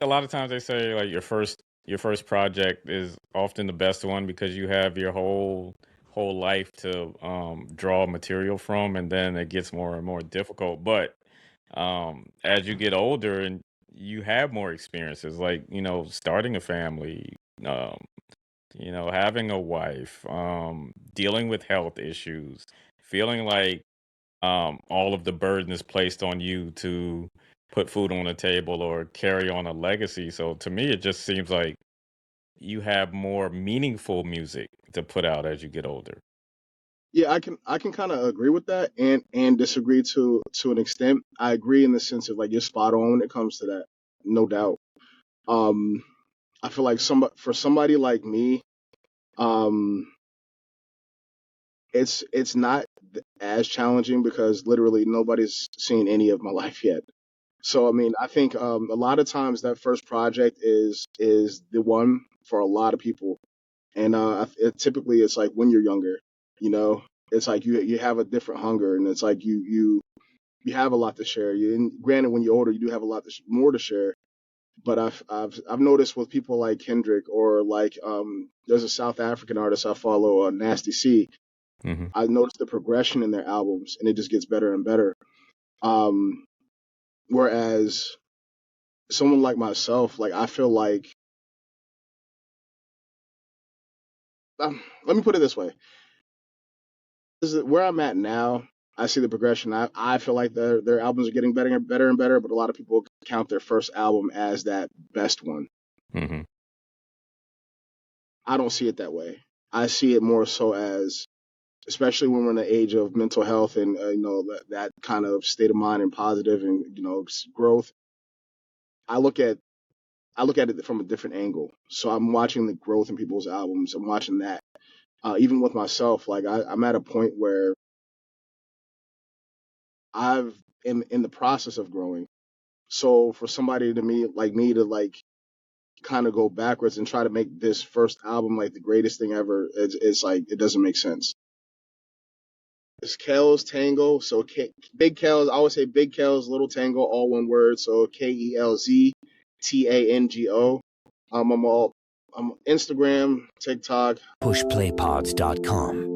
A lot of times they say like your first project is often the best one because you have your whole life to draw material from, and then it gets more and more difficult. But as you get older and you have more experiences, like starting a family, um, having a wife, dealing with health issues, feeling like all of the burden is placed on you to put food on the table or carry on a legacy. So to me, it just seems like you have more meaningful music to put out as you get older. Yeah, I can kind of agree with that and disagree to an extent. I agree in the sense of like you're spot on when it comes to that, no doubt. Um, I feel like for somebody like me, um, it's not as challenging because literally nobody's seen any of my life yet. So I mean, I think a lot of times that first project is the one for a lot of people, and typically it's like when you're younger, you know, it's like you have a different hunger, and it's like you have a lot to share. And granted, when you're older, you do have a lot more to share. But I've noticed with people like Kendrick or like there's a South African artist I follow, Nasty C. Hmm. I noticed the progression in their albums, and it just gets better and better. Um, Whereas someone like myself, like I feel like, let me put it this way: this is where I'm at now. I see the progression. I feel like their albums are getting better and better and better, but a lot of people count their first album as that best one. Hmm. I don't see it that way. I see it more so as, especially when we're in the age of mental health and that kind of state of mind and positive and growth. I look at I look at it from a different angle. So I'm watching the growth in people's albums. I'm watching that. Even with myself, like I'm at a point where I've in the process of growing. So for somebody to me like me to like kind of go backwards and try to make this first album like the greatest thing ever, it's like it doesn't make sense. It's KELZtango. So big Kels. I always say big Kels, little tango, all one word. So KELZtango. I'm Instagram, TikTok. pushplaypods.com.